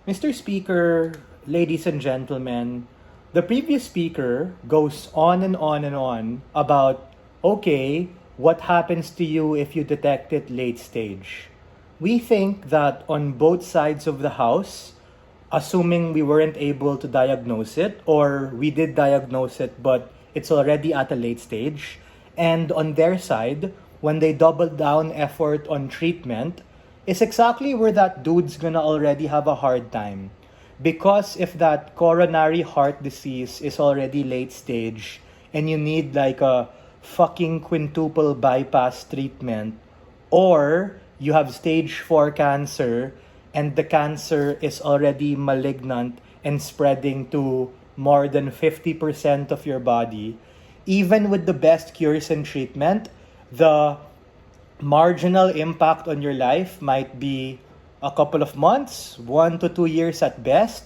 Mr. Speaker, ladies and gentlemen, the previous speaker goes on and on and on about, okay, what happens to you if you detect it late stage? We think that on both sides of the house, assuming we weren't able to diagnose it, or we did diagnose it but it's already at a late stage, and on their side, when they double down effort on treatment, is exactly where that dude's gonna already have a hard time. Because if that coronary heart disease is already late stage and you need like a fucking quintuple bypass treatment, or you have stage 4 cancer and the cancer is already malignant and spreading to more than 50% of your body, even with the best cures and treatment, the marginal impact on your life might be a couple of months, 1 to 2 years at best,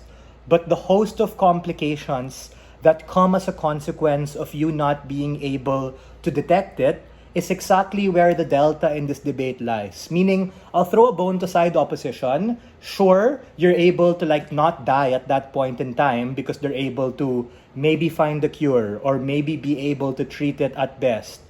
but the host of complications that come as a consequence of you not being able to detect it is exactly where the delta in this debate lies. Meaning, I'll throw a bone to side opposition. Sure, you're able to like not die at that point in time because they're able to maybe find a cure or maybe be able to treat it at best.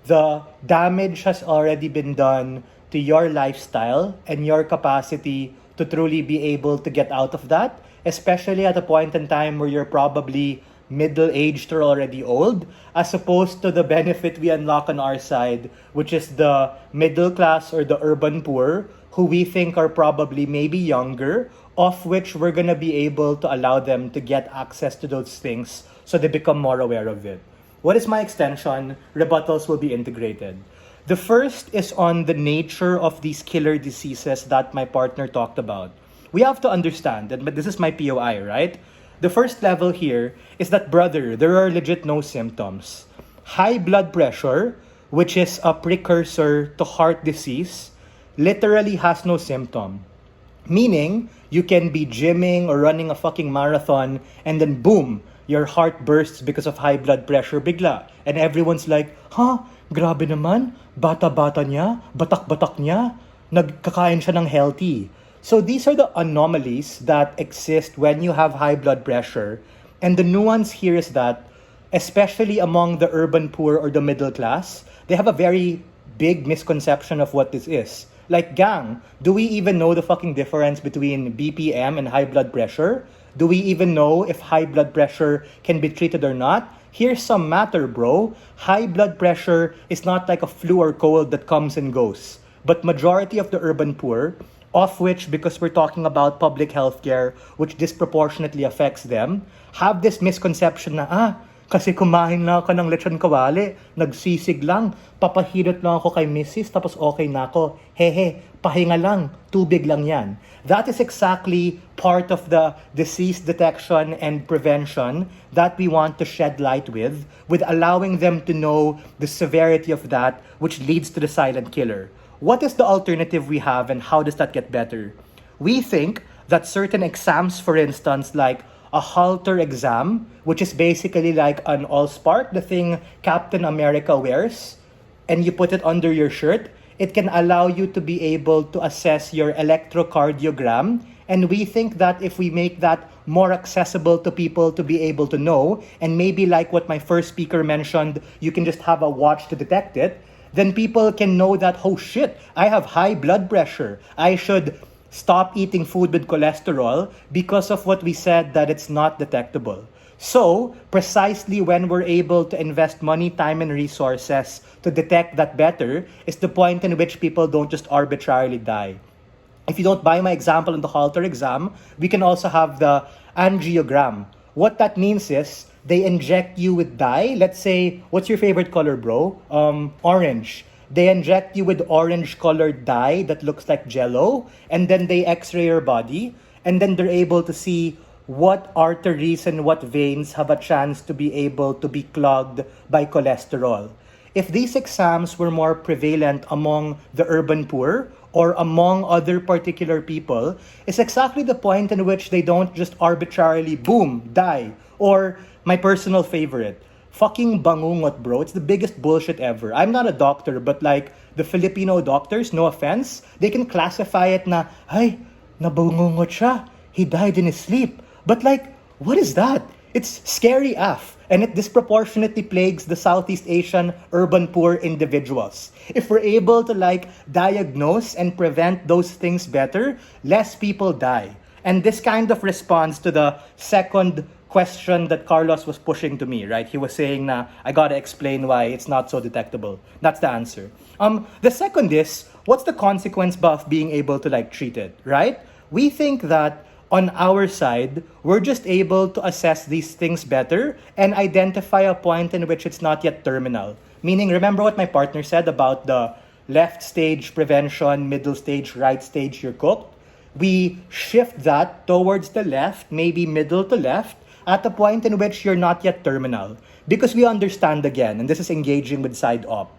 The damage has already been done to your lifestyle and your capacity to truly be able to get out of that, especially at a point in time where you're probably middle aged or already old, as opposed to the benefit we unlock on our side, which is the middle class or the urban poor, who we think are probably maybe younger, of which we're going to be able to allow them to get access to those things so they become more aware of it. What is my extension? Rebuttals will be integrated. The first is on the nature of these killer diseases that my partner talked about. We have to understand that, but this is my POI, right? The first level here is that, brother, there are legit no symptoms. High blood pressure, which is a precursor to heart disease, literally has no symptom. Meaning, you can be gymming or running a fucking marathon and then boom, your heart bursts because of high blood pressure bigla. And everyone's like, huh, grabe naman, bata-bata niya, batak-batak niya, nagkakain siya ng healthy. So these are the anomalies that exist when you have high blood pressure. And the nuance here is that, especially among the urban poor or the middle class, they have a very big misconception of what this is. Like, gang, do we even know the fucking difference between BPM and high blood pressure? Do we even know if high blood pressure can be treated or not? Here's some matter, bro. High blood pressure is not like a flu or cold that comes and goes. But majority of the urban poor, of which, because we're talking about public healthcare, which disproportionately affects them, have this misconception na, kasi kumain lang ako ng lechon kawali, nagsisig lang, papahilot lang ako kay Mrs. tapos okay na ako. Hehe, pahinga lang, tubig lang yan. That is exactly part of the disease detection and prevention that we want to shed light with allowing them to know the severity of that, which leads to the silent killer. What is the alternative we have and how does that get better? We think that certain exams, for instance, like a halter exam, which is basically like an all-spart, the thing Captain America wears, and you put it under your shirt, it can allow you to be able to assess your electrocardiogram. And we think that if we make that more accessible to people to be able to know, and maybe like what my first speaker mentioned, you can just have a watch to detect it, then people can know that, oh shit, I have high blood pressure. I should stop eating food with cholesterol because of what we said that it's not detectable. So, precisely when we're able to invest money, time, and resources to detect that better is the point in which people don't just arbitrarily die. If you don't buy my example in the halter exam, we can also have the angiogram. What that means is they inject you with dye. Let's say, what's your favorite color, bro? Orange. They inject you with orange colored dye that looks like jello, and then they x-ray your body, and then they're able to see what arteries and what veins have a chance to be able to be clogged by cholesterol. If these exams were more prevalent among the urban poor or among other particular people, it's exactly the point in which they don't just arbitrarily, boom, die. Or my personal favorite, fucking bangungot, bro. It's the biggest bullshit ever. I'm not a doctor, but like the Filipino doctors, no offense, they can classify it na, ay, nabangungot siya. he died in his sleep. But like, what is that? It's scary AF, and it disproportionately plagues the Southeast Asian urban poor individuals. If we're able to like diagnose and prevent those things better, less people die. And this kind of responds to the second question that Carlos was pushing to me, right? He was saying na, I gotta explain why it's not so detectable. That's the answer. The second is, what's the consequence of being able to like treat it, right? We think that on our side, we're just able to assess these things better and identify a point in which it's not yet terminal. Meaning, remember what my partner said about the left stage prevention, middle stage, right stage, you're cooked? We shift that towards the left, maybe middle to left, at a point in which you're not yet terminal. Because we understand again, and this is engaging with side op.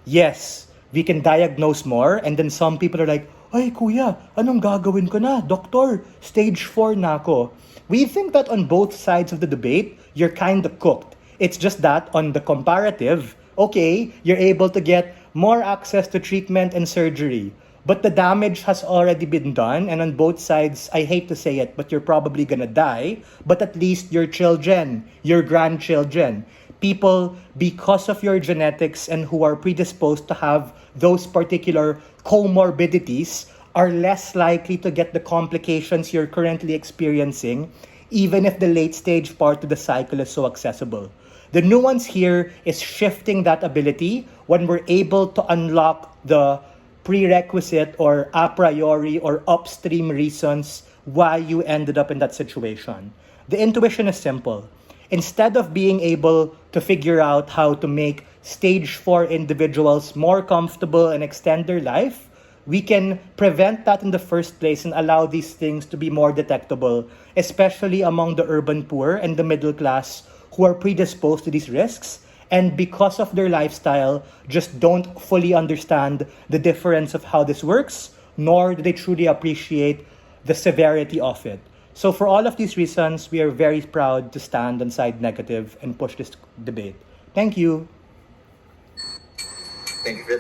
Yes, we can diagnose more, and then some people are like, ay kuya, anong gagawin ko na? Doktor, stage 4 na ako. We think that on both sides of the debate, you're kind of cooked. It's just that on the comparative, okay, you're able to get more access to treatment and surgery. But the damage has already been done, and on both sides, I hate to say it, but you're probably gonna die, but at least your children, your grandchildren, people because of your genetics and who are predisposed to have those particular comorbidities are less likely to get the complications you're currently experiencing, even if the late stage part of the cycle is so accessible. The nuance here is shifting that ability when we're able to unlock the prerequisite or a priori or upstream reasons why you ended up in that situation. The intuition is simple. Instead of being able to figure out how to make stage 4 individuals more comfortable and extend their life, we can prevent that in the first place and allow these things to be more detectable, especially among the urban poor and the middle class who are predisposed to these risks and because of their lifestyle just don't fully understand the difference of how this works, nor do they truly appreciate the severity of it. So for all of these reasons, we are very proud to stand on side negative and push this debate. Thank you. Thank you for